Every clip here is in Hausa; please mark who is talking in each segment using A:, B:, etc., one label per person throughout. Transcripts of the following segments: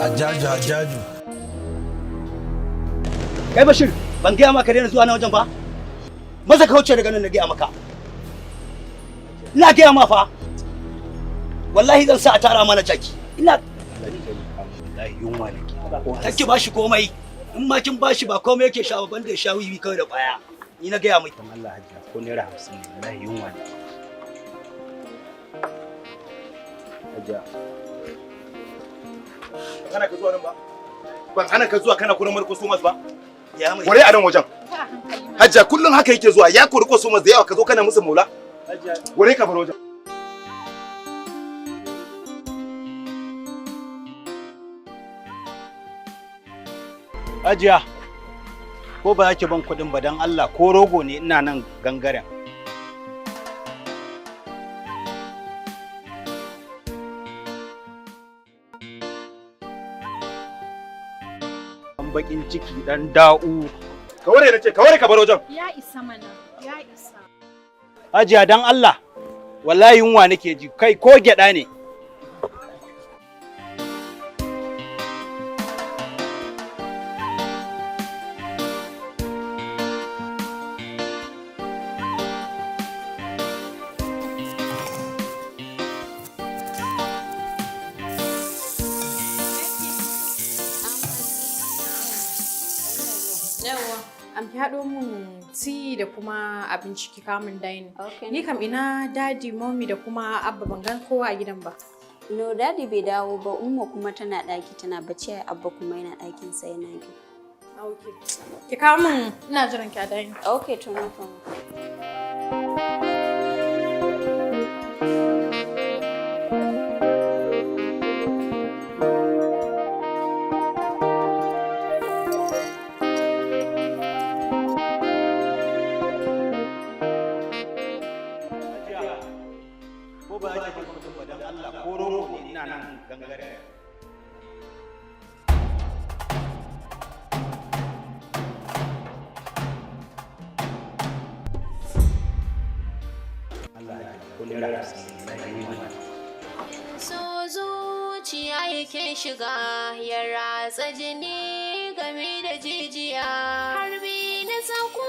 A: Hajjaju.
B: Kai Bashir, ban gaya maka daina zuwa na wajen ba? Maza ka wuce daga nan na gaya maka. Ina gaya ma fa. Wallahi zan sa a tara mana jaki. Ina wallahi yunwa nake. Kake bashi komai. In ma kin bashi ba komai yake sha ba banda ya sha wiwi kawai da baya. Ni na gaya mai. Dan Allah hajja ko naira 50 ne wallahi yunwa nake. Hajja.
C: Kana ka zuwa nan ba? Ban hana ka zuwa kana kurin marko su mas ba?
B: Ya mai.
C: Ware a nan wajen. Hajja kullun haka yake zuwa ya kori ko su mas da yawa ka zo kana musu maula. Hajja. Ware ka bar wajen.
B: Hajiya, ko ba yake ban kuɗin ba don Allah ko rogo ne ina nan gangaren. An bakin ciki dan da'u.
C: Ka ware nace ka ware ka bar wajen.
D: Ya isa mana, ya isa.
B: Hajiya don Allah, wallahi yunwa nake ji kai ko gyaɗa ne.
D: Ki haɗo mun tea da kuma abinci ki kamun dining. Ni kam ina daddy, mommy da kuma abba ban gan kowa a gidan ba.
E: No, daddy bai dawo ba, umma kuma tana ɗaki tana bacci, abba kuma yana ɗakin sa yana gi.
D: Okay. Ki kawo mun ina jiran ki a dining.
E: Okay, to no problem.
F: So zuciya yake shiga ya ratsa jini game da jijiya, harbi na sako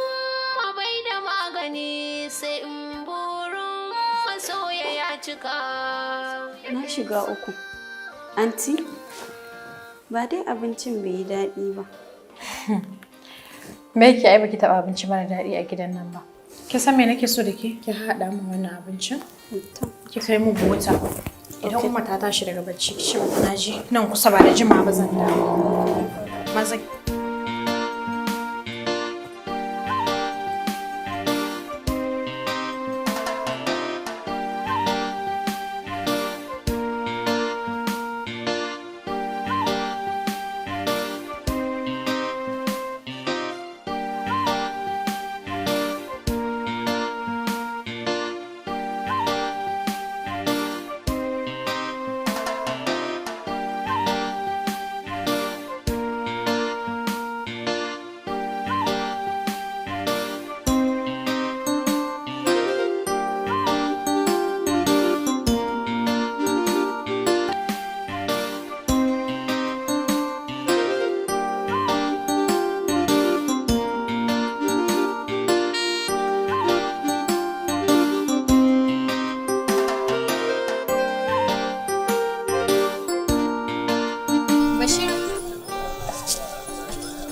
F: bai da magani sai in burin masoya ya cika.
E: Na shiga uku. Aunty, ba dai abincin bai yi daɗi ba.
D: Me yake ai baki taɓa abinci mara daɗi a gidan nan ba. Ki san me nake so da ke? Ki haɗa min wannan abincin. Ki kai mu bota. Idan Umma ta tashi daga bacci ki ce mata naji nan kusa ba da jima ba zan dawo. Maza.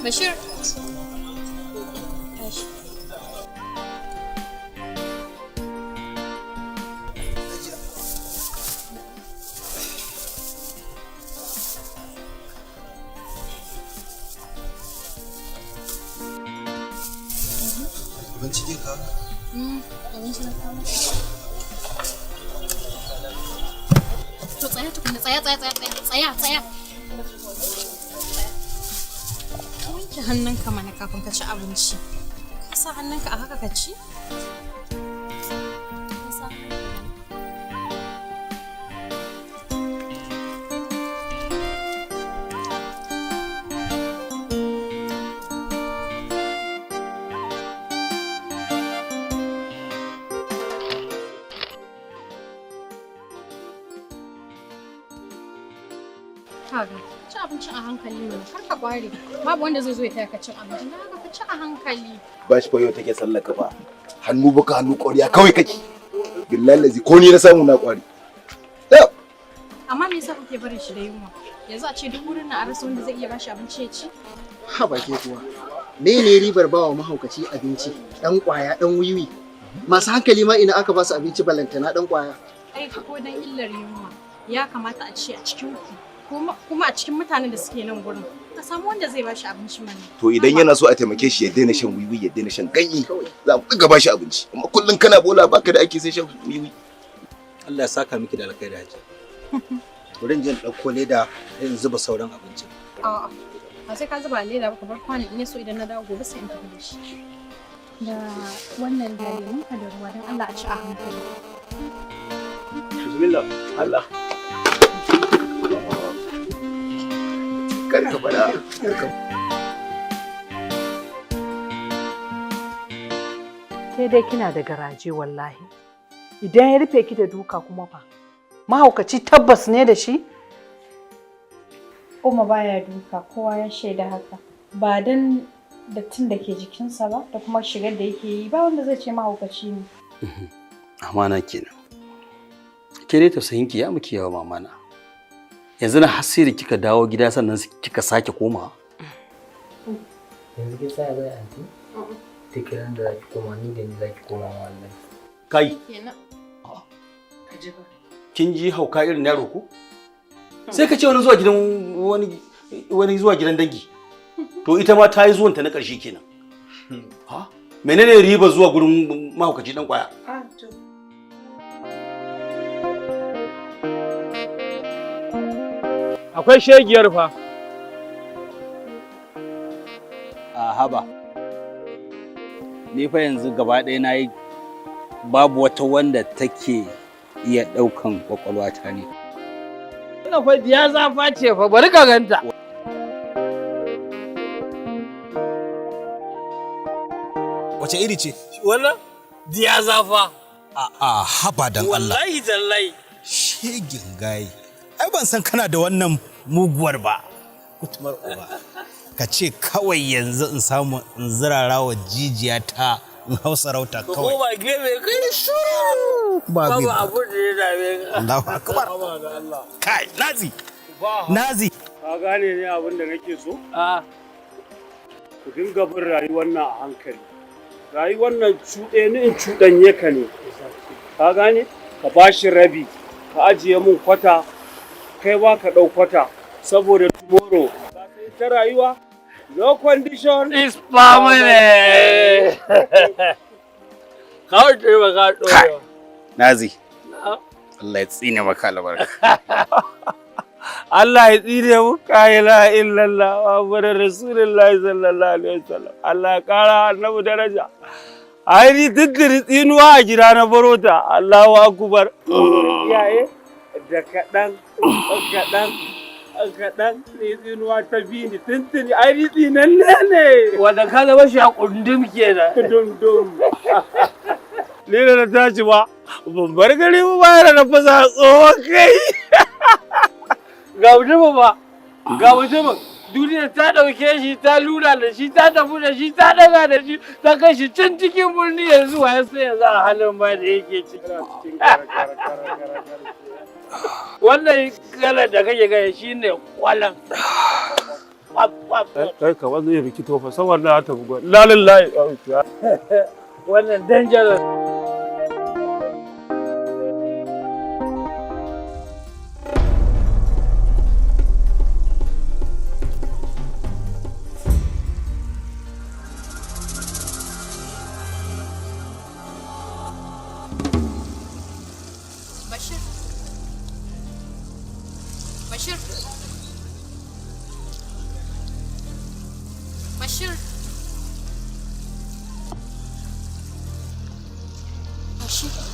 F: Bashir.
A: Abinci ke ka?
F: Abinci na kawo. To tsaya tukuna, tsaya.
D: Wanke hannunka mana kafin ka ci abinci. Ka sa hannunka a haka ka ci?
F: kaga ci abincin a hankali ne kar ka kware. Babu wanda zai zo ya taya ka cin abinci. Na ga ka ci a hankali.
C: Ba shi fa yau take sallaka ba. Hannu baka hannu ƙwariya kawai kake. Billahi lazi ko ni na samu na ƙwari.
F: Amma me yasa kuke barin shi da yunwa? Yanzu a ce duk wurin na a rasa wanda zai iya bashi abinci ya ci?
A: Ha ba ke kuwa. Mene ribar bawa mahaukaci abinci? Dan kwaya, dan wiwi. Masu hankali ma ina aka ba su abinci balantana dan kwaya.
F: Ai ko dan illar yunwa ya kamata a ce a cikin ku kuma a cikin mutanen da suke nan gurin ka samu wanda zai bashi abinci mana.
C: To idan yana so a taimake shi ya daina shan wiwi ya daina shan ganye za mu ɗiga bashi abinci. Amma kullum kana bola baka da ake sai shan wiwi.
B: Allah ya saka miki da alkhairi haji. Wurin jin ɗauko leda in zuba sauran abincin.
F: A'a ba sai ka zuba leda ba ka bar kwanon in so idan na dawo gobe sai in tafi da shi. Da wannan da lemun ka da ruwa don Allah a ci a hankali.
B: Bismillah. Allah.
C: Kar ka fada.
G: Ke dai kina da garaje wallahi. Idan ya rufe ki da duka kuma fa. Mahaukaci tabbas ne da shi?
D: Umma baya duka, kowa ya shaida haka. Ba dan dattin da ke jikinsa ba da kuma shigar da yake yi ba wanda zai ce mahaukaci ne.
B: Amana kenan. Ke dai tausayin ki ya miki yawa mamana. Yanzu na hasiri kika dawo gida sannan kika sake komawa.
H: Yanzu kin tsaya bai anti? Duk ran da zaki koma ni da ni zaki koma wallahi.
B: Kai.
F: Kenan.
B: Kin ji hauka irin yaro ko? Sai ka ce wani zuwa gidan wani zuwa gidan dangi. To ita ma ta yi zuwanta na ƙarshe kenan. Ha? Menene riba zuwa gurin mahaukaci dan kwaya?
I: Akwai shegiyar fa.
J: A haba. Ni fa yanzu gaba ɗaya na yi babu wata wanda take iya ɗaukan ƙwaƙwalwata ne.
I: Ina fa diya zafa ce fa bari ka ganta.
K: Wace iri ce?
I: Wannan diya zafa.
K: A'a haba dan Allah.
I: Wallahi tallahi.
K: Shegin gayi. Ai ban san kana da wannan muguwar ba. Kutumar uba. Ka ce kawai yanzu in samu in zirara wa jijiya ta in hau sarauta kawai.
I: Ko ba gebe kai shuru.
K: Ba
I: gebe. Ba abu da ya dame ka.
K: Allahu akbar. Kai Nazi. Nazi.
I: Ka gane ne abin da nake so? Ku dinga bin rayuwar nan a hankali. Rayuwar nan cuɗe ni in cuɗanye ka ne. Ka gane? Ka bashi rabi. Ka ajiye mun kwata. Kai ba ka ɗau kwata. Saboda tomorrow. Ka sai ta rayuwa. No condition is permanent. Kawai ce ba ka ɗorewa.
J: Nazi. Allah ya tsine maka albarka.
I: Allah ya tsine mu ka ilaha illallah Muhammadur Rasulullah sallallahu alaihi wasallam. Allah ya kara annabi daraja. Ai ni diddiri tsinuwa a gida na barota. Allahu akbar. Iyaye da kaɗan ne tsinuwa ta bi ni tuntuni ai ni tsinanne ne. Wanda ka zama shi a kundum kenan. Dundum. Ni da na tashi ba ban bar gari ba bayar da fasa tsohon kai. Ga mutumin duniya ta ɗauke shi ta lura da shi ta tafi da shi ta daga da shi ta kai shi can cikin birni yanzu wa sai yanzu a halin ba da yake ciki. Wannan kalar da kake gaya shi ne kwalan. Kai ka wanda ya rikito fa saboda ta bugo lalin layi. Wannan dangerous.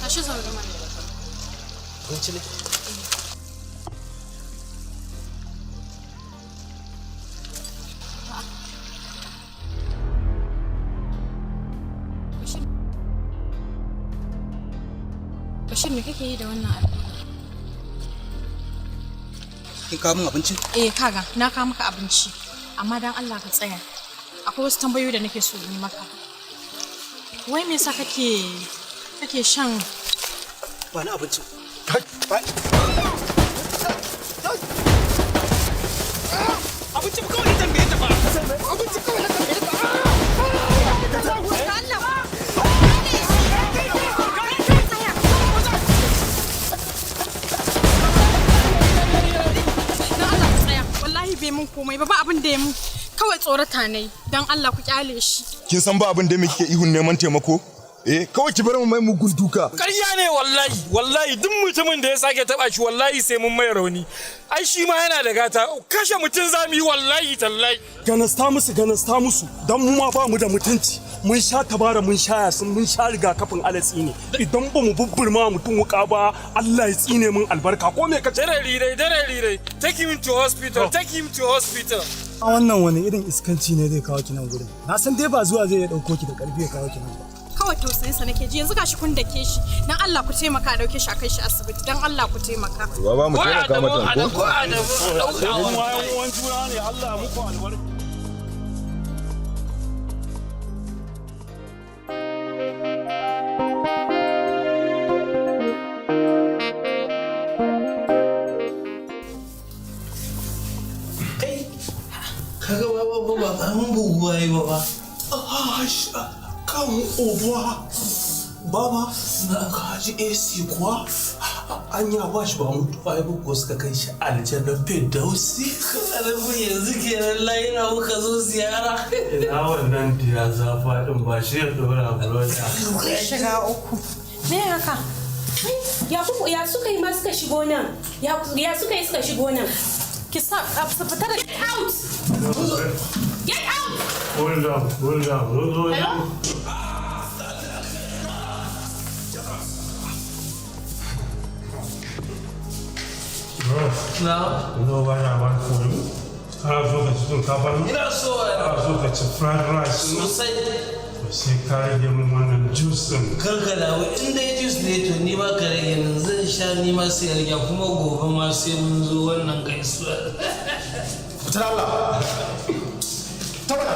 F: Tashi zaune mana.
K: Abinci ne?
F: Bashir me kake yi da wannan allura?
K: kin kawo min abinci?
D: Kaga na kawo maka abinci. Amma dan Allah ka tsaya. Akwai wasu tambayoyi da nake so in yi maka. Wai me yasa kake shan
K: ba na abinci? Abinci kawai tambaye ta ba. Abinci kawai tambaye ta.
D: Bai mun komai ba abin da ya mun kawai tsorata ne dan Allah ku kyale shi.
L: Kin san ba abin da muke ihun neman taimako? Kawai ki bar mu mai mugun duka.
I: Ƙarya ne wallahi duk mutumin da ya sake taba shi wallahi sai mun mai rauni. Ai shi ma yana da gata kashe mutum zamu yi wallahi tallahi.
L: Ganasta musu dan mu ma ba mu da mutunci. Mun sha tabara mun sha yasin mun sha rigakafin alatsi ne. Idan ba mu bubburma mutum wuka ba Allah ya tsine mun albarka ko me ka ce?
I: Dare rirai. Take him to hospital.
L: A wannan wani irin iskanci ne zai kawo ki nan gurin? Na san dai ba zuwa zai dauko ki da karfi ya kawo ki nan ba.
D: Kawai tausayin sa nake ji yanzu gashi kun dake shi. Dan Allah ku taimaka dauke shi a kai shi asibiti. Dan Allah ku taimaka.
L: Baba mu taimaka mata
I: ko?
L: Mu wayan juna ne Allah muku albarka.
M: Kaga ba karamin buguwa yi ba.
L: Kan uwa. Baba, na kaji AC kuwa? Anya ba shi ba mutuwa ya ko suka kai shi aljanna Firdausi.
M: Karamin yanzu kenan layina muka zo ziyara.
L: Ina wannan diya zafa din ba shi ya dora broda.
D: Shiga uku. Me haka?
E: Ya suka yi ma suka shigo nan? Ya suka yi suka shigo nan?
D: Ki sa fita da
E: get out! Get out!
L: Hold on.
E: Hello?
M: Now?
L: You know what I want for you? Kana so ka ci shinkafa ne?
M: Ina so
L: Kana so ka ci fried rice?
M: Sosai.
L: To sai ka rage min wannan juice din.
M: Karkada wa in dai juice ne to ni ma ka rage nan zan sha ni ma sai rage kuma gobe ma sai mun zo wannan gaisuwa.
L: Fitar Allah. Tabbata.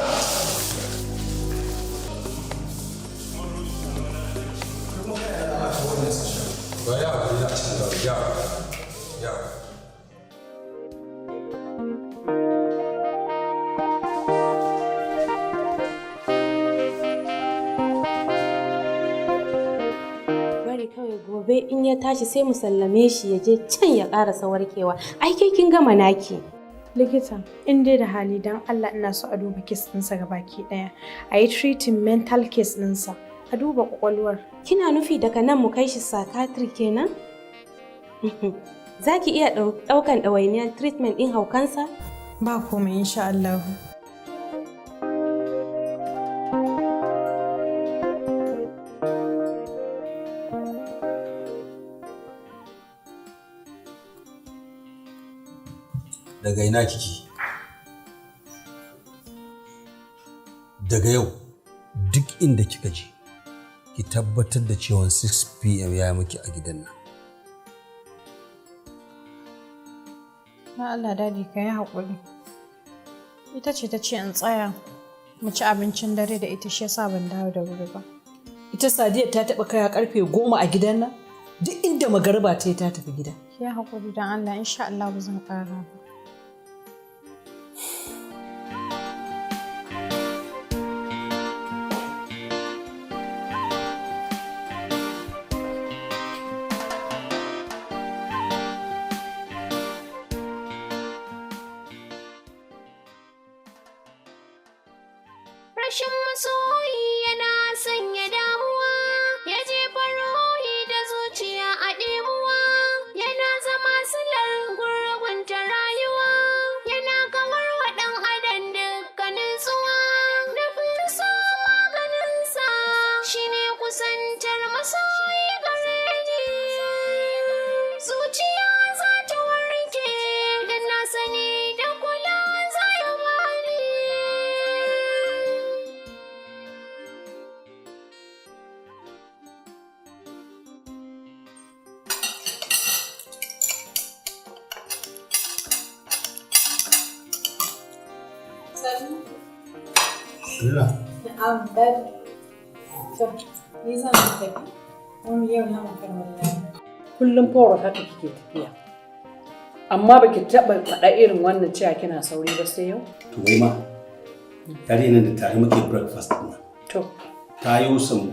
E: Gobe in ya tashi sai mu sallame shi ya je can ya ƙarasa warkewa. Ai kai kin gama naki.
D: Likita, in dai da hali dan Allah ina so a duba case ɗinsa gabaki ɗaya. A yi treating mental case ɗinsa. A duba ƙwaƙwalwar.
E: Kina nufi daga nan mu kai shi psychiatric kenan? Za ki iya ɗaukan ɗawainiyar treatment ɗin haukansa?
D: Ba komai insha Allah.
K: Daga ina kike? Daga yau duk inda kika je ki tabbatar da cewa 6 PM ya miki a gidan nan.
D: Na Allah dadi ka yi haƙuri. Ita ce ta ce in tsaya mu ci abincin dare da ita shi yasa ban dawo da wuri ba.
G: Ita Sadiya ta taɓa kaya karfe 10 a gidan nan? Duk inda magariba ta yi ta tafi gida.
D: Ki haƙuri don Allah insha Allah ba zan ƙara ba.
N: Rashin masoyi yana sanya damuwa, ya jefa ruhi da zuciya a ɗimuwa, yana zama silar gurgunta rayuwa, yana kawar wa ɗan adam dukkanin tsuwa. Nufin so maganinsa shine kusantar masoyi gare ni. Zuciya za ta warke da na sani da kula za ya bani.
K: Bismillah.
D: Na'am, Dad. To, ni zan tafi. Wani yau na makar wallahi.
G: Kullum fawar haka kike tafiya. Amma baki taɓa faɗa irin wannan cewa kina sauri ba sai yau?
K: To wai ma, yare nan da tare muke breakfast ɗin nan.
G: To.
K: Ta yi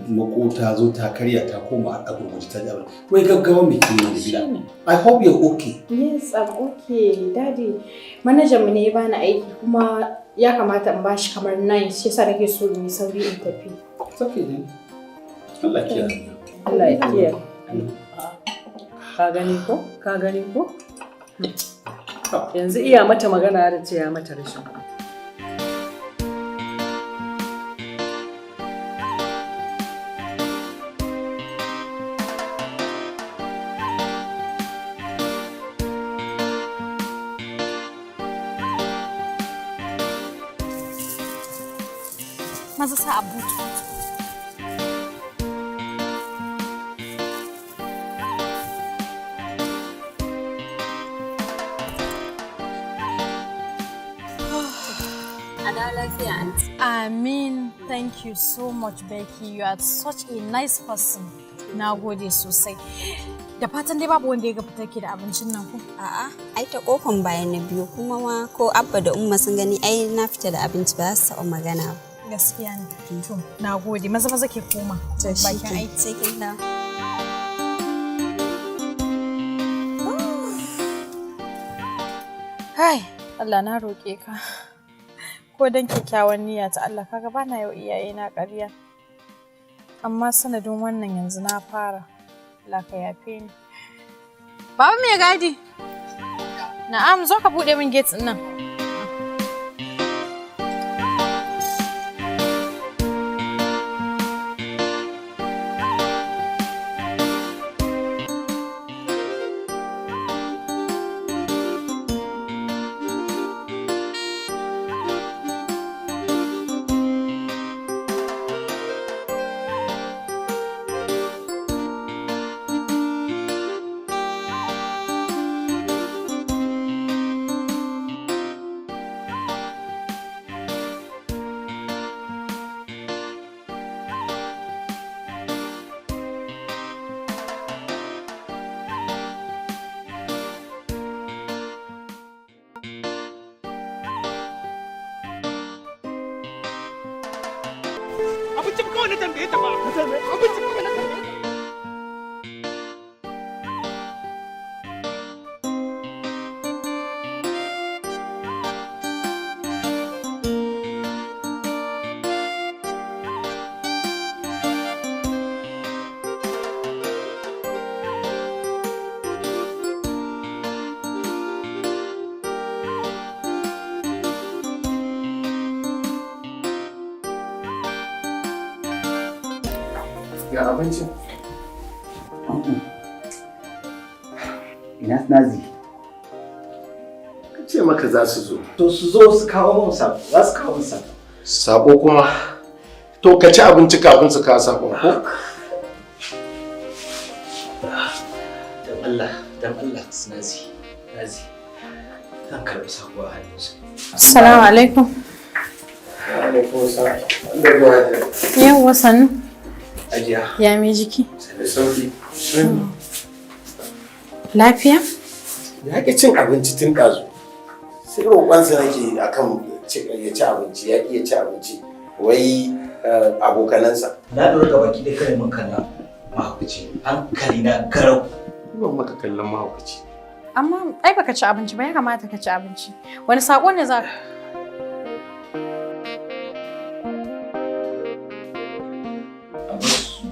K: mako ta zo ta karya ta koma a gurguje ta jabar. Wai gaggawa mai kini da gida. I hope you're okay.
D: Yes, I'm okay, Daddy. Manajan mu ne ya bani aiki kuma ya kamata in bashi kamar 9 shi yasa nake so in yi sauri in tafi.
K: It's okay then. Allah ya kiyaye.
G: Allah ya kiyaye. Ka gani ko? Ka gani ko? Yanzu iya mata magana da ce ya mata rashin.
D: Maza sa a butu. Amin. Thank you so much, Becky. You are such a nice person. Na gode sosai. Da fatan dai babu wanda ya ga fitar ki da abincin nan ko?
E: A'a, ai ta kofan bayan na biyu kuma ma ko Abba da Umma sun gani ai na fita da abinci ba za su taɓa magana ba.
D: Gaskiya ne. To, na gode. Maza maza ke koma. Bakin aiki.
E: Sai kin dawo.
D: Hai, Allah na roƙe ka. Ko don kyakkyawan niyya ta Allah kaga ba na yau iyayena ƙarya. Amma sanadin wannan yanzu na fara. Allah ka yafe ni. Baba mai gadi. Na'am, zo ka buɗe min gate ɗin nan.
I: Abinci kawai na tambaye ta ba. Abinci kawai na tambaye ta.
C: Ga abincin.
B: Ina Nazi.
C: Ka ce maka za su zo.
B: To su zo su kawo mun sako. Za su kawo mun sako.
C: Sako kuma. To ka ci abinci kafin su kawo sakon ko?
B: Dan Allah Nazi. Nazi. Kan karɓi sako a hannunsa.
D: Assalamu alaikum.
C: Wa alaikum salam.
D: Yawwa sannu.
C: Ajiya.
D: Ya mai jiki?
C: Da sauki.
D: Lafiya?
C: Ya ki cin abinci tun ɗazu. Sai roƙonsa nake akan ya ci abinci, ya ƙi ya ci abinci. Wai abokanansa.
B: Na ɗora gaba ki da kare mun kalla mahaukaci. Hankali na garau.
C: Ban maka kallon mahaukaci.
D: Amma ai baka ci abinci ba, ya kamata ka ci abinci. Wani sako ne za ka?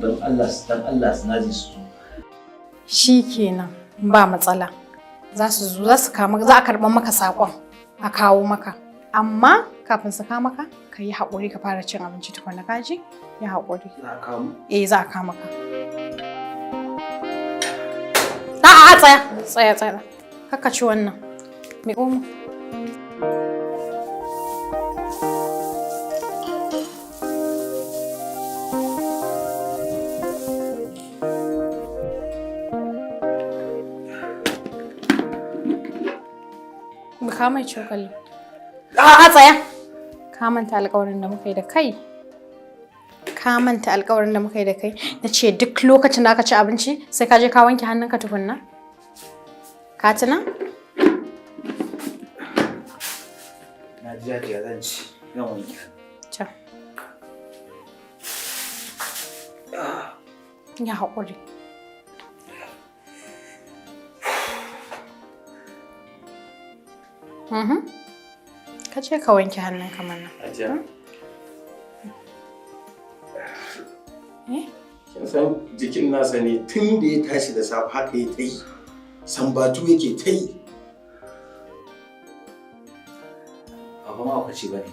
B: Dan Allah su nazi su.
D: Shi kenan ba matsala. Za su zo za a karɓar maka sakon a kawo maka. Amma kafin su kawo maka ka yi haƙuri ka fara cin abinci tukuna kaji? Ya haƙuri.
C: Za a kawo?
D: Za a kawo maka. A'a tsaya. Kakka ci wannan. Me omo? Ka mai cokali. A'a tsaya. Ka manta alƙawarin da muka yi da kai? Ka manta alƙawarin da muka yi da kai? Na ce duk lokacin da aka ci abinci sai ka je ka wanke hannunka tukunna? Ka tuna?
J: Na ji hajiya zan ci. Zan wanke.
D: Can. Ya haƙuri. Ka je ka wanke hannunka mana.
C: Hajiya. Kin san jikin nasa ne tun da ya tashi da safe haka ya ta yi. Sambatu yake ta yi.
J: Ba mahaukaci ba ne.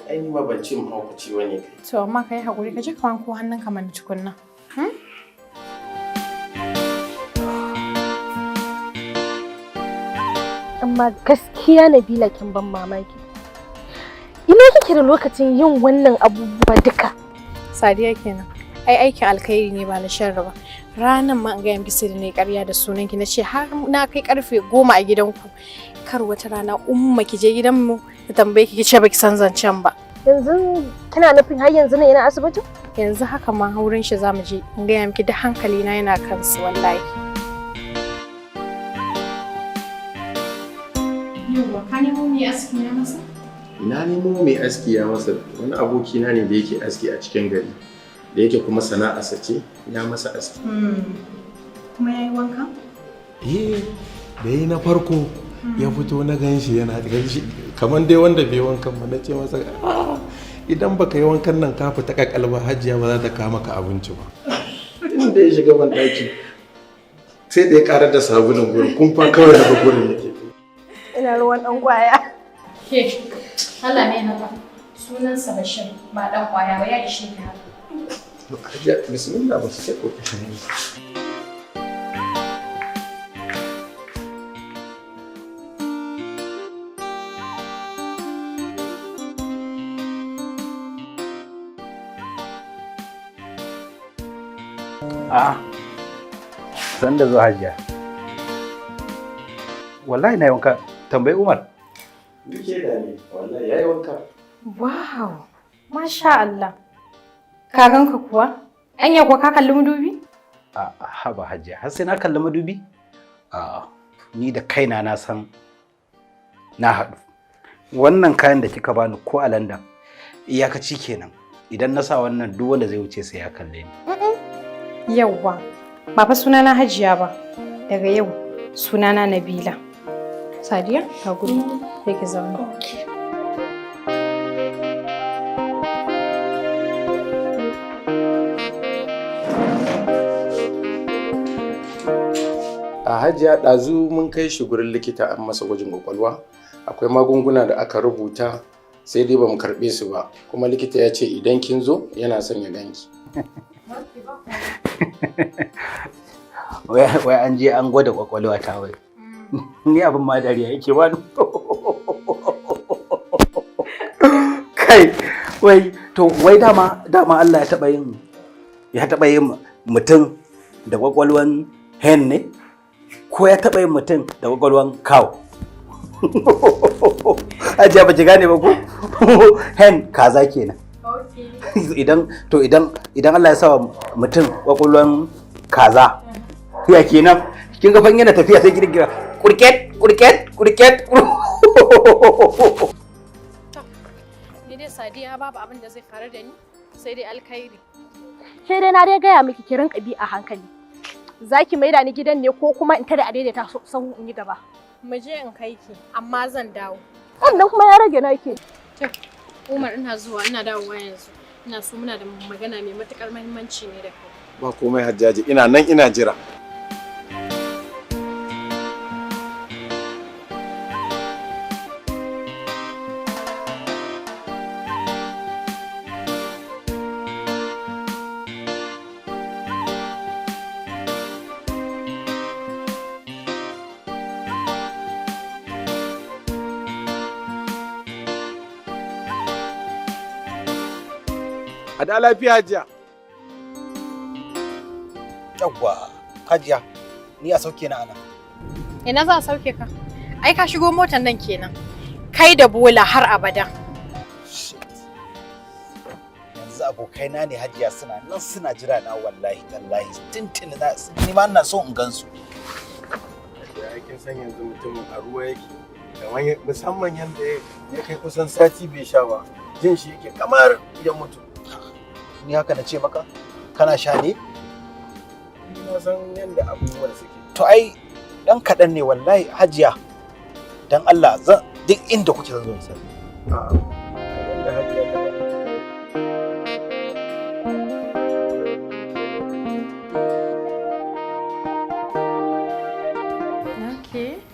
C: Ai ni ma ban ce mahaukaci ba ne kai.
D: To amma ka yi haƙuri ka je ka wanko hannunka mana tukunna.
O: Amma gaskiya Nabila kin ban mamaki. Ina kike da lokacin yin wannan abubuwa duka?
D: Sadiya kenan. Ai aikin alkhairi ne ba na sharri ba. Ranan ma an ga yan bisi da ne ƙarya da sunanki na ce har na kai karfe 10 a gidanku. Kar wata rana umma ki je gidanmu ta tambaye ki ce baki san zancen ba.
O: Yanzu kina nufin har yanzu ne ina asibitin?
D: Yanzu haka ma haurin shi zamu je. In ga miki da hankali na yana kansu wallahi. Yauwa ka nemo mai aski na masa?
C: Na nemo mai aski ya masa wani abokina ne da yake aski a cikin gari. Da yake kuma sana'arsa ce ya masa aski.
D: Kuma ya yi wanka?
C: Da yi na farko ya fito na ganshi yana ganshi kamar dai wanda bai wankan ba na ce masa idan baka yi wankan nan ka fita kakalba hajiya ba za ta kawo maka abinci ba. Inda ya shiga ban daki sai da ya karar da sabulun gurin kun fa kawai daga gurin yake.
O: Ina ruwan dan kwaya.
D: Ke Allah ne haka. Sunansa Bashir ba dan kwaya ba ya ishe ki haka.
C: Hajiya bismillah ba su ce ko ki shine.
J: San da zuwa hajiya. Wallahi na yi wanka. Tambayi Umar.
C: Duke da ne, wallahi ya yi wanka.
D: Wow, masha Allah. Ka ganka kuwa? Anya kuwa ka kalli madubi?
J: Haba hajiya, har sai na kalli madubi? Ni da kaina na san na haɗu. Wannan kayan da kika bani ko a London iyakaci kenan. Idan na sa wannan duk wanda zai wuce sai ya kalle ni.
D: Yawwa, ba fa sunana Hajiya ba. Daga yau sunana Nabila. Sadiya, ka gudu, sai ki zauna.
C: A Hajiya ɗazu mun kai shi gurin likita an masa gwajin kwakwalwa. Akwai magunguna da aka rubuta sai dai ba mu karɓe su ba. Kuma likita ya ce idan kin zo yana son ya ganki.
J: Wai an je an gwada kwakwalwa ta wai. Ni abin ma dariya yake ba. Kai wai to wai dama Allah ya taɓa yin mutum da kwakwalwan hen ne ko ya taɓa yin mutum da kwakwalwan cow. Ajiya ba ki gane ba ko? Hen kaza kenan. Idan Allah ya sa mutum kwakwalwan kaza ya kenan kin ga fan yana tafiya sai girgira kurket kurket kurket.
D: Ni dai Sadiya babu abin da zai faru da ni sai dai alkhairi.
O: Sai dai na dai gaya miki ki rinka bi a hankali. Zaki maida ni gidan ne ko kuma in tada a daidaita sahu in yi gaba.
D: Mu je in kai ki amma zan dawo.
O: Wannan kuma ya rage naki.
D: Umar ina zuwa ina dawowa yanzu. Ina so muna da magana mai matukar muhimmanci ne da kai.
C: Ba komai Hajjaji ina nan ina jira. A da lafiya Hajiya.
J: Yawwa, Hajiya, ni a sauke na ana.
D: Ina za a sauke ka? Ai ka shigo motar nan kenan. Kai da bola har abada.
J: yanzu abokaina ne hajiya suna nan suna jira na wallahi tallahi tuntuni na ni ma ina so in gansu.
C: Ya kin san yanzu mutumin a ruwa yake kamar musamman yanda ya kai kusan sati bai sha ba jin shi yake kamar ya mutu.
J: Ni haka na ce maka kana sha ne?
C: Na san yanda abubuwan suke.
J: To ai dan kaɗan ne wallahi hajiya dan Allah zan duk inda kuke zan zo in sani.
C: A'a yanda hajiya ta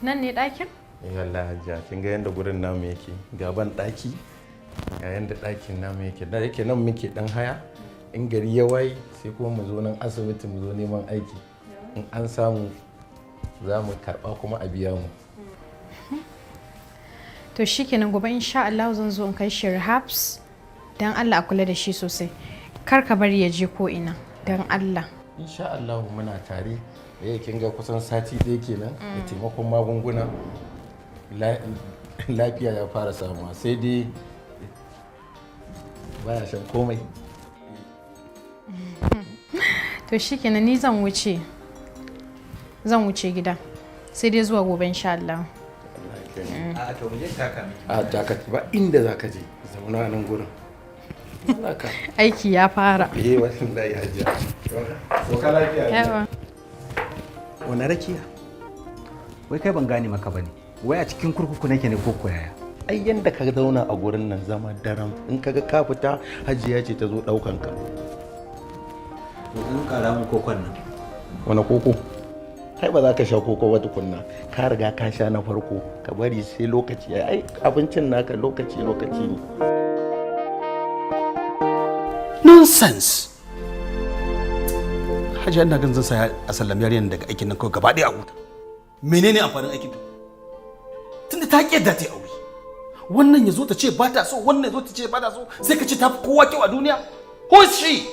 D: nan ne ɗakin?
C: Wallahi hajiya kin ga yanda gurin namu yake gaban ɗaki ga yanda ɗakin namu yake da yake nan muke dan haya in gari ya waye sai kuma mu zo nan asibiti mu zo neman aiki in an samu za mu karɓa kuma a biya mu.
D: To shikenan gobe insha Allah zan zo in kai shi rehabs dan Allah a kula da shi sosai kar ka bari ya je ko ina dan Allah.
C: Insha Allah muna tare da kin ga kusan sati ɗaya kenan da taimakon magunguna lafiya ya fara samuwa sai dai baya shan komai.
D: To shikenan ni zan wuce gida sai dai zuwa gobe insha Allah.
J: A to mu je taka miki.
C: A taka ba inda zaka je zauna nan gurin.
D: Aiki ya fara.
C: Wallahi hajiya. To ka lafiya.
D: Yawa.
J: Wani rakiya? Wai kai ban gane maka bane. Wai a cikin kurkuku nake ne ko yaya?
C: Ai yanda ka zauna a gurin nan zama daram in kaga ka fita hajiya ce ta zo daukan ka.
J: To in kara mu kokon nan.
C: Wani koko? Kai ba za ka sha koko ba tukunna. Ka riga ka sha na farko ka bari sai lokaci ai abincin naka lokaci ne.
K: Nonsense. Hajiya ina ganin zan sa a sallam yarinyar daga aikin nan kawai gaba ɗaya a huta. Menene amfanin aikin ta? Tunda ta ƙi yadda ta yi aure. Wannan ya zo ta ce ba ta so, wannan ya zo ta ce ba ta so, sai ka ce ta fi kowa kyau a duniya? Who is she?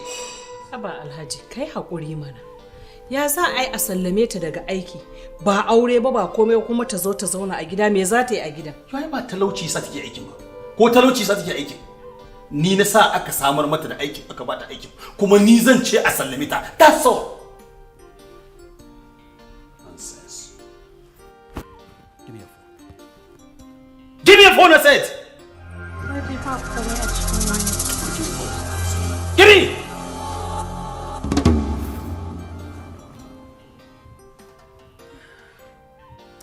G: Haba Alhaji, kai haƙuri mana. Ya za a yi a sallame ta daga aiki, ba aure ba komai kuma ta zo ta zauna a gida, me za ta yi a gidan?
K: Yau ba talauci sa take aikin ba. Ko talauci sa take aikin? Ni na sa aka samar mata da aikin aka bata aikin kuma ni zan ce a sallame ta. That's all. Nonsense. Give me your phone. Give me your phone, I said. Give me.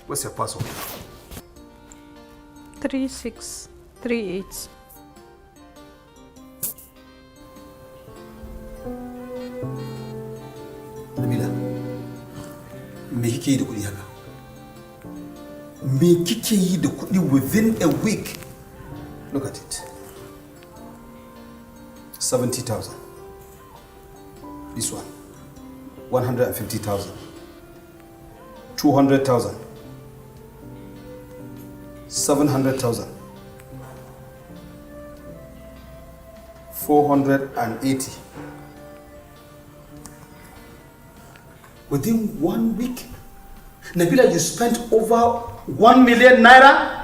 K: What's your password?
D: 3638.
K: Nabila, me kike yi da kuɗi haka? Me kike yi da kuɗi within a week? Look at it. 70,000. This one. 150,000. 200,000. 700,000. 480. Within 1 week, Nabila, you spent over 1 million naira?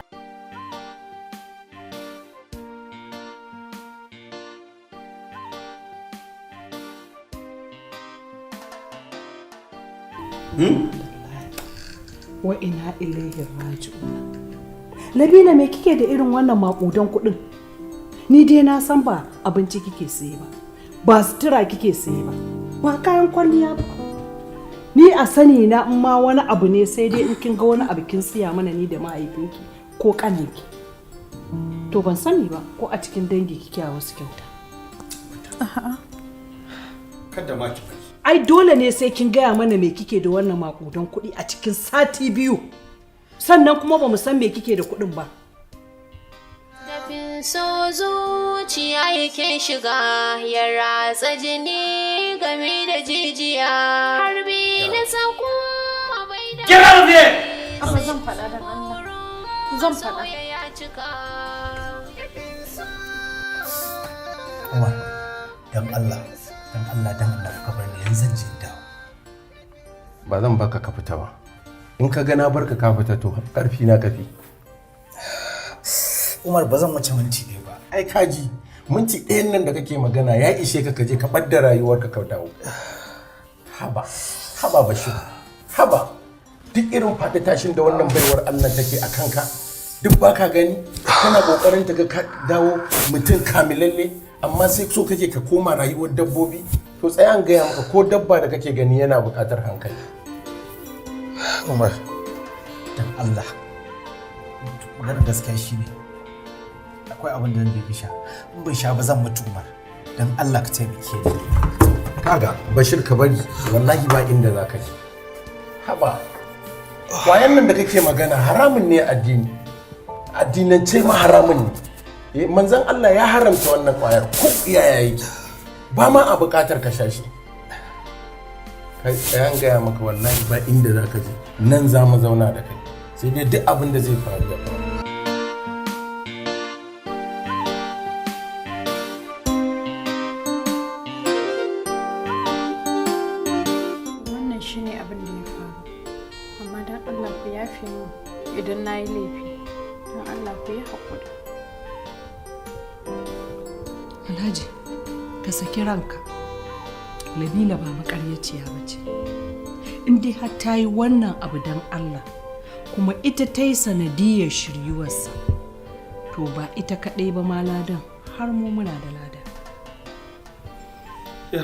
G: Wa ina ilaihi raji'un. Nabila, me kike da irin wannan makudan kuɗin? Ni dai na san ba abinci kike saye ba sutura kike saye ba kayan kwalliya ba. Ni a sani na in ma wani abu ne sai dai in kin ga wani abu kin siya mana ni da mahaifinki ko kaninki. To ban sani ba ko a cikin dangi kike a wasu kyauta.
K: A'a. Kada ma ki bari.
G: Ai dole ne sai kin gaya mana me kike da wannan makudan kuɗi a cikin sati 2. Sannan kuma ba mu san me kike da kuɗin ba.
N: Dafin so zuciya yake shiga ya ratsa jini game da jijiya harbi da sako bai da
K: Kira ne!
D: Amma zan faɗa dan Allah. Zan faɗa.
K: Umar, dan Allah ka bar ni yanzu jin dawo.
C: Ba zan baka ka fita ba. In ka ga na barka ka fita to karfi na kafi.
K: Umar, ba zan wuce minti ɗaya ba. Ai kaji
C: minti ɗayan nan da kake magana ya ishe ka kaje ka ɓadda rayuwarka ka dawo. Haba Bashir, haba duk irin faɗi tashin da wannan baiwar Allah take a kanka duk baka gani kana kokarin ta ga ka dawo mutum kamilalle amma sai so kake ka koma rayuwar dabbobi. To tsaya an gaya maka ko dabba da kake gani yana buƙatar hankali.
K: Umar, dan Allah, maganar gaskiya shi ne akwai abin da zan sha, in ban sha ba zan mutu Umar, dan Allah ka taimake ni.
C: Kaga Bashir ka bari wallahi ba inda za ka je. Haba, kwayan nan da kake magana haramun ne addini, addinance ma haramun ne. Manzon Allah ya haramta wannan kwayar ko iyaya yake ba ma a buƙatar ka sha shi. Kai tsayan gaya maka wallahi ba inda za ka je, nan za mu zauna da kai sai dai duk abin da zai faru da faru.
D: Wannan shine abin da ya faru, amma don Allah ku yafe mu idan na yi laifi, don Allah ku yi haƙuri.
G: Alhaji, ka saki ranka. Labila ba makaryaciya ba ce. In dai har ta yi wannan abu don Allah, kuma ita ta yi sanadiyar shiryuwarsa, to ba ita kaɗai ba ma ladan, har mu muna da lada.
P: Ya,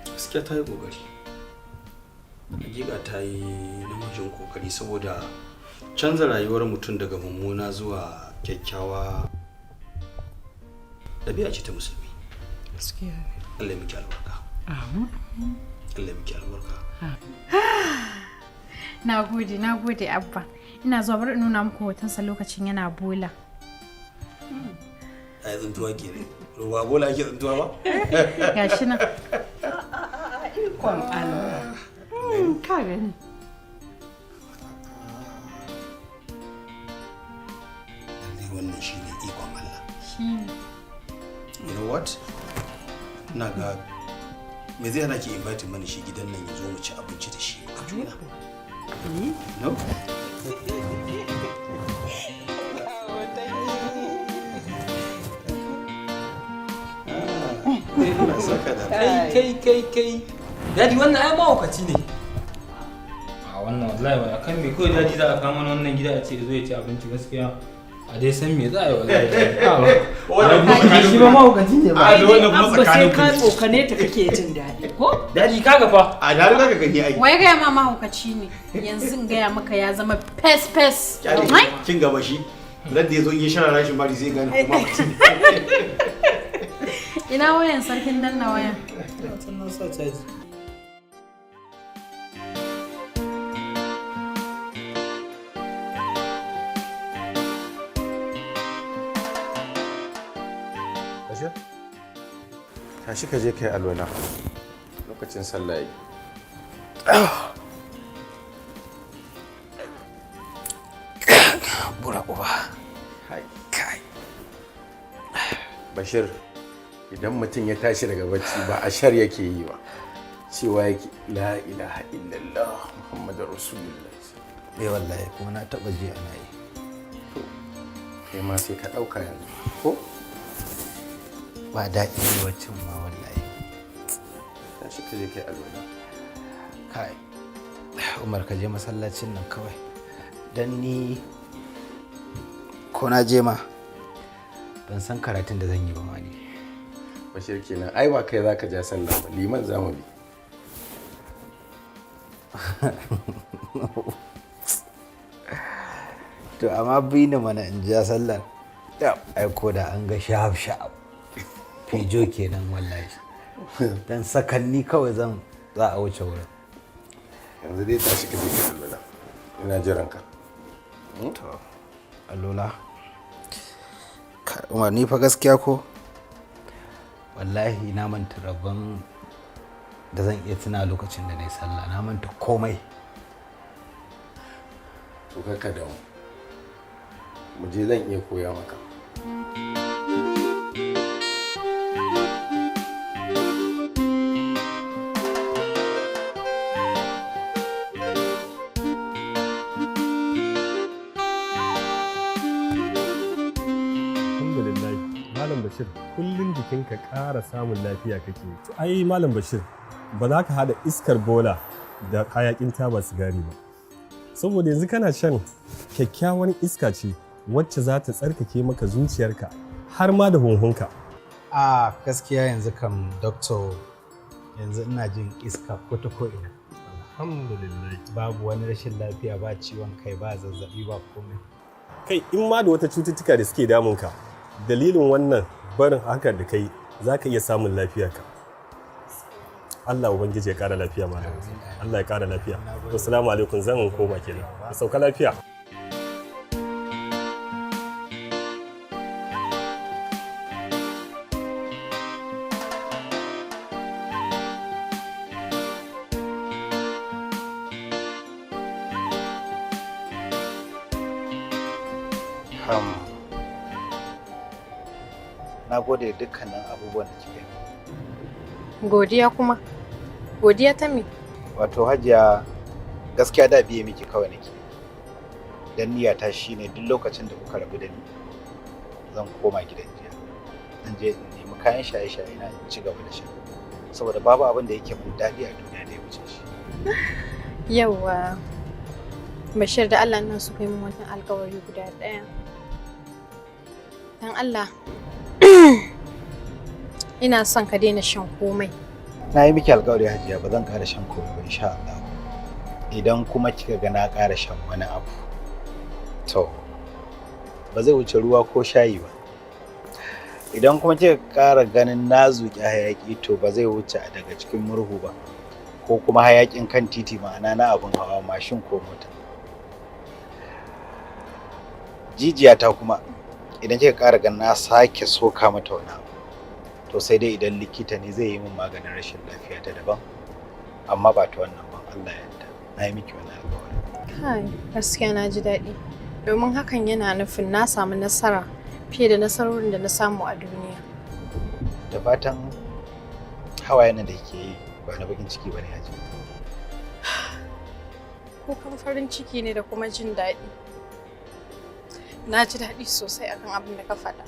P: gaskiya ta yi ƙoƙari. Hakika ta yi namijin ƙoƙari saboda canza rayuwar mutum daga mummuna zuwa kyakkyawa ɗabi'a ce ta musulmi.
G: Gaskiya ne.
P: Allah ya miki albarka.
G: Amin.
P: Allah ya miki albarka.
D: Na gode Abba. Ina zuwa bari in nuna muku hotonsa lokacin yana bola.
P: A yi tsuntuwa ke ne. Ba bola ake tsuntuwa ba?
D: Gashi nan.
G: Ikon Allah. Ka gani.
P: Wannan shi ne ikon Allah.
D: Shi ne.
P: You know what? Na ga me zai hana ki invite mana shi gidan nan ya zo mu ci abinci da shi a juna. No?
H: Kai. Dadi wannan ai mahaukaci ne. A wannan wallahi wani akan me kawai dadi za a kama wannan gida a ce zo ya ci abinci gaskiya. A dai san me za a yi wallahi. Wannan shi ba mahaukaci ne ba.
G: A da wannan kuma tsakanin ku. Sai ka tsokane ta kake jin daɗi ko?
H: Dadi kaga fa.
P: A da riga ka gani ai.
D: Wai gaya ma mahaukaci ne. Yanzu in gaya maka ya zama fes.
P: Kin gaba shi. Ladda ya zo in yi shara rashin bari zai gane kuma mutum.
D: Ina wayan sarkin danna wayan.
H: Sannan sa caji.
C: Bashir, tashi ka je kai alwala lokacin sallah yi.
J: Bura uba.
C: Kai. Bashir, idan mutum ya tashi daga bacci ba a shar yake yi ba. Cewa yake la ilaha illallah Muhammadur Rasulullah.
J: Wallahi kuma na taba ji ana yi.
C: To, kai ma sai ka dauka yanzu. Ko?
J: Ba daɗi ne wacce ma wallahi.
C: Tashi ka je kai alwala.
J: Kai. Umar ka je masallacin nan kawai. Dan ni ko na je ma ban san karatun da zan yi ba ma ni.
C: Bashir kenan ai ba kai zaka ja sallah ba liman zamu bi.
J: To amma bi ni mana in ja sallar. Ai ko da an ga shaf fijo kenan wallahi. Dan sakanni kawai za a wuce wurin.
C: Yanzu dai tashi ka je ka alwala. Ina jiran ka.
J: To alwala. Umar ni fa gaskiya ko wallahi na manta rabon da zan iya tuna lokacin da na yi sallah, na manta komai.
C: To ka dawo. Mu je zan iya koya maka.
L: Malam Bashir, kullum jikinka ƙara samun lafiya kake. Ai Malam Bashir, ba za ka haɗa iskar bola da hayaƙin taba sigari ba. Saboda yanzu kana shan kyakkyawan iska ce wacce za ta tsarkake maka zuciyarka har ma da hunhunka.
J: A gaskiya yanzu kam doctor, yanzu ina jin iska ko ta ko'ina.
L: Alhamdulillah.
J: Babu wani rashin lafiya, ba ciwon kai, ba zazzabi, ba komai.
L: Kai in ma da wata cututtuka da suke damunka, dalilin wannan barin hakan da kai za ka iya samun lafiyarka. Allah Ubangiji ya ƙara lafiya malam. Allah ya ƙara lafiya. Assalamu alaikum, zan koma kenan. Ka sauka lafiya.
J: Na gode da dukkanin abubuwan da kika yi.
D: Godiya kuma? Godiya ta me?
J: Wato Hajiya, gaskiya da biye miki kawai nake. Dan niyyata shine duk lokacin da kuka rabu da ni zan koma gidan jiya. Zan je in nemi kayan shaye-shaye na in ci gaba da sha. Saboda babu abin da yake mun daɗi a duniya da ya wuce shi.
D: Yawwa. Bashir da Allah nan su kai min wannan alƙawari guda ɗaya. Dan Allah ina son ka daina shan komai.
J: Na yi miki alƙawari Hajiya, ba zan ƙara shan komai ba insha Allah. Idan kuma kika ga na ƙara shan wani abu, to ba zai wuce ruwa ko shayi ba. Idan kuma kika ƙara ganin na zuƙi hayaƙi, to ba zai wuce daga cikin murhu ba, ko kuma hayaƙin kan titi, ma'ana na abin hawa, mashin ko mota. Jijiyata kuma idan kika ƙara ganin na sake soka mata wani abu, to sai dai idan likita ne zai yi min maganin rashin lafiya ta daban, amma ba ta wannan ba. Allah ya yarda, na yi miki wani alƙawari.
D: Kai, gaskiya na ji daɗi. Domin hakan yana nufin na samu nasara fiye da nasarorin da na samu a duniya.
J: Da fatan hawayen nan da ke yi ba na bakin ciki ba ne Haji.
D: Kukan farin ciki ne da kuma jin daɗi. Na ji daɗi sosai akan abin da ka faɗa.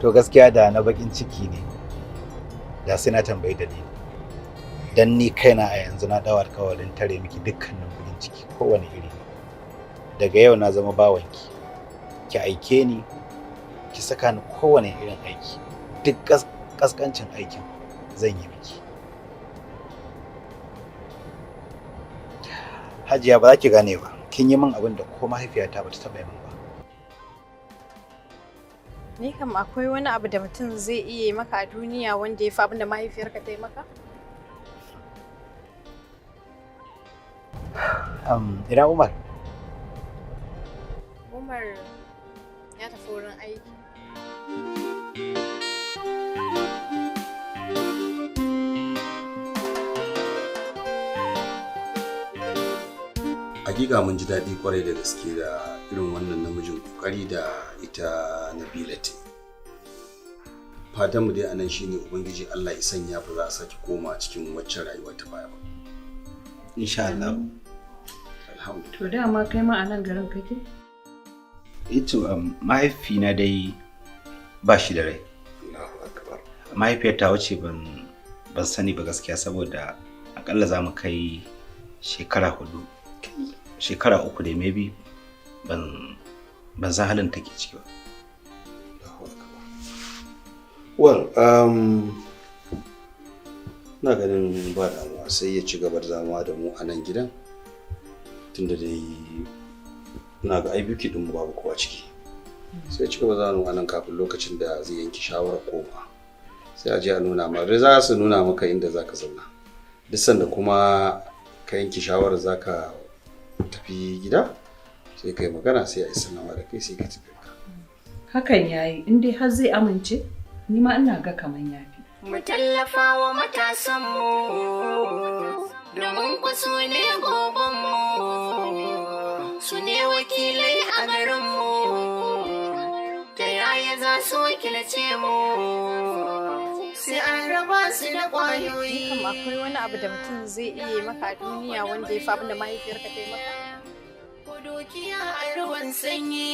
J: To gaskiya da na bakin ciki ne, da sai na tambayi dalili. Dan ni kaina a yanzu na dawo alƙawarin tare miki dukkanin bakin ciki kowane iri ne. Daga yau na zama bawanki. Ki aike ni, ki saka ni kowane irin aiki. Duk kaskancin aikin zan yi miki. Hajiya, ba za ki gane ba. Kin yi min abin da ko mahaifiyata ba ta taɓa yi min ba.
D: Ni kam akwai wani abu da mutum zai iya yi maka a duniya wanda ya fi abin da mahaifiyarka ta yi maka?
J: Ina Umar?
D: Umar ya tafi wurin aiki.
P: Hakika mun ji daɗi kwarai da gaske da irin wannan namijin kokari da ita Nabila ta. Fatan mu dai anan shine Ubangiji Allah ya sanya ba za a saki koma cikin waccan rayuwa ta baya ba. Insha Allah. Alhamdulillah.
G: To dama kai ma a nan garin kake?
J: Ito mahaifina dai ba shi da rai. Mahaifiyar ta wuce ban sani ba gaskiya, saboda akalla za mu kai shekara 4. Shekara 3 da maybe ban san halin take ciki ba.
P: Well, na ganin ba damuwa sai ya ci gaba da zama da mu a nan gidan, tunda dai na ga aibuki din mu babu kowa ciki. Sai ci gaba da zama a nan kafin lokacin da zai yanki shawarar koma. Sai a je a nuna ma, dai za su nuna maka inda zaka zauna. Duk sanda kuma ka yanki shawarar zaka tafi gida, sai kai magana sai a yi sallama da kai sai ka tafi.
G: Hakan yayi, in dai har zai amince, ni ma ina ga kaman yafi.
N: Mu tallafa wa matasanmu domin ku su ne gobenmu, su ne wakilai a garinmu, ta yaya za su wakilce mu sai an raba su da ƙwayoyi.
D: Kam akwai wani abu da mutum zai iya yi maka a duniya wanda ya fi abin da mahaifiyarka ta yi maka?
N: Dukiya a ruwan sanyi,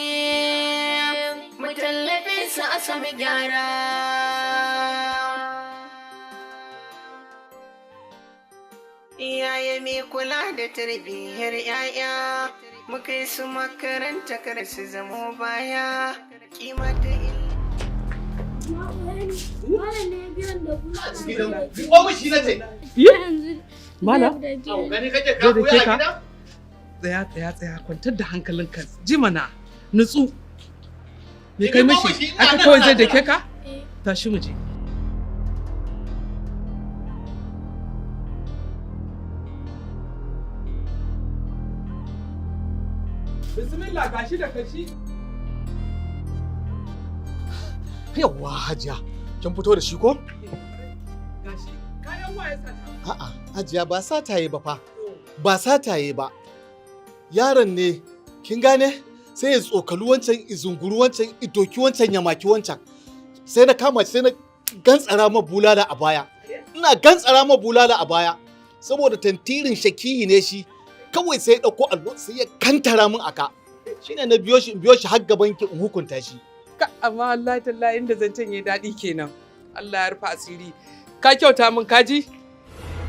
N: mu mu tallafe su a sami gyara. Iyaye mai kula da tarbiyyar 'ya'ya, mu kai su makaranta kar su zamo baya, kima da
G: Malam, da ke ka? Tsaya, kwantar da hankalinka. Ji mana, nutsu. Me kai mishi? Aka kawai zai dake ka? Tashi mu je. Bismillah gashi da kashi.
Q: Yawwa Hajiya, kin fito da shi ko?
G: Gashi, kayan waye sata?
Q: A'a, Hajiya ba sataye ba fa. Ba sataye ba. Yaron ne, kin gane? Sai ya tsokali wancan, izunguru wancan, idoki wancan, ya maki wancan. Sai na kama sai na gantsara ma bulala a baya. Ina gantsara ma bulala a baya. Saboda tantirin shakiyi ne shi. Kawai sai ya ɗauko allo sai ya kantara min aka. Shine na biyo shi har gaban ki in hukunta shi.
G: Amma Allah tallahi inda zancen ya daɗi kenan. Allah ya rufa asiri. Ka kyauta min kaji?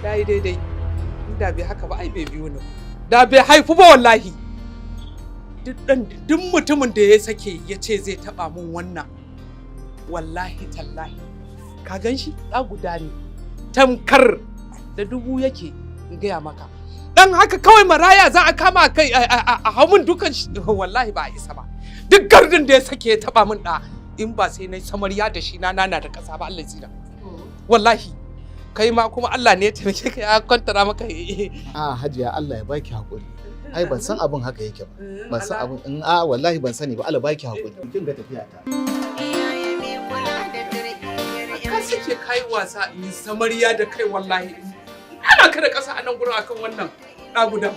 G: Dai daidai. Inda bai haka ba ai bai biyo ni. Da bai haifu ba wallahi. Duk mutumin da ya sake ya ce zai taɓa min wannan. Wallahi tallahi. Ka gan shi? Ɗa guda ne. Tamkar da dubu yake in gaya maka. Dan haka kawai maraya za a kama kai a hamun dukan shi. Wallahi ba a isa ba. Duk gardin da ya sake ya taba min da in ba sai na samarya da shi na nana da kasa ba Allah zira. Wallahi kai ma kuma Allah ne ya taimake ka ya kwantara maka.
Q: A Hajiya Allah ya baki hakuri. Ai ban san abin haka yake ba. Ban san abin in wallahi ban sani ba Allah baki hakuri. Kin ga tafiya ta.
G: Ka sake kai wasa in samarya da kai wallahi. Ana ka da kasa a nan gurin akan wannan ɗagudan.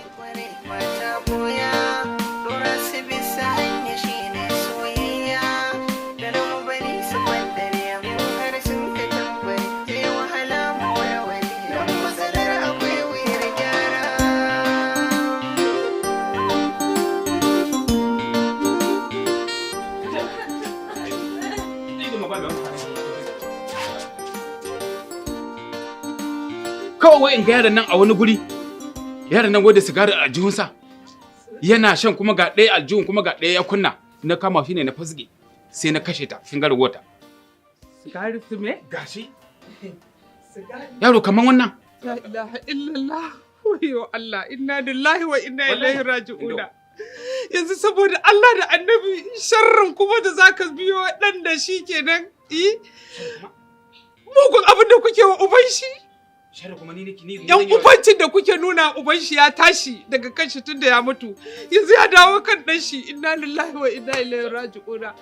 R: Kawai in ga yaron nan a wani guri, yaron nan wanda sigari a aljihunsa yana shan kuma ga ɗaya aljihun kuma ga ɗaya ya kunna, na kama shi ne na fasge sai na kashe ta kin ga ragota.
G: Sigari su me?
R: Gashi. Yaro kaman wannan.
G: La ilaha illallah. Wayo Allah, inna lillahi wa inna ilaihi raji'una. Yanzu saboda Allah da Annabi sharrin kuma da zaka biyo dan da shi kenan, mugun abin da kuke wa uban shi. Yan ubancin da kuke nuna uban shi ya tashi daga kan shi tunda ya mutu. Yanzu ya dawo kan dan shi. Inna lillahi wa inna ilaihi raji'una.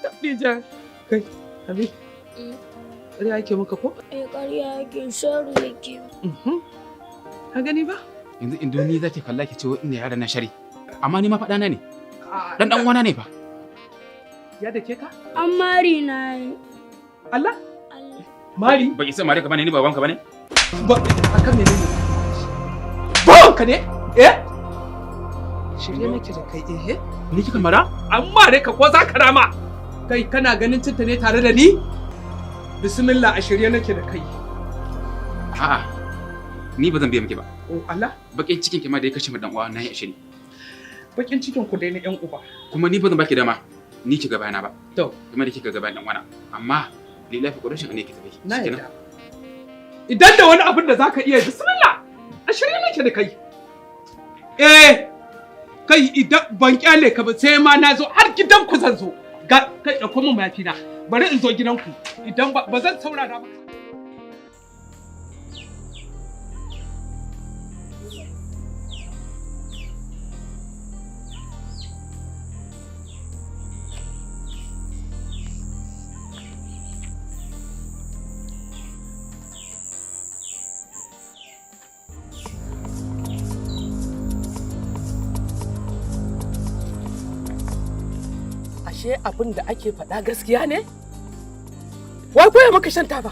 G: Tabdija. Kai, Abi. Ƙarya yake maka ko?
N: Ƙarya yake sharu yake.
G: Ka gani ba?
R: Yanzu indo ni zaki kalla ki ce ina yara na shari. Amma ni ma faɗa na ne. Dan uwana ne fa.
G: Ya dake ka?
N: An mari na yi.
G: Allah? Mari?
R: Ba isa mare ka bane ni babanka bane?
G: Ba akan menene? Babanka ne? Shirye nake da kai
R: Ni kika mara?
G: An mare ka ko za ka rama? Kai kana ganin cinta ne tare da ni? Bismillah a shirye nake da kai.
R: A'a. Ni ba zan biya miki ba.
G: Oh Allah?
R: Bakin cikin ki ma da ya kashe mu dan uwa na yi ashiri.
G: Bakin cikin ku dai na ƴan uba.
R: Kuma ni ba zan baki dama. Ni ki gaba na ba.
G: To,
R: kuma da kika gaba dan uwana. Amma lillahi ƙorashin ne ki tafi.
G: Na yarda. Idan da wani abin da zaka iya bismillah. A shirye nake da kai. Kai idan ban kyale ka ba sai ma na zo har gidan ku zan zo. Ga kai dauko min mayafi na. Bari in zo gidanku. Idan ba zan saurara ba. Ashe abin da ake faɗa gaskiya ne? Wai koya maka shan taba?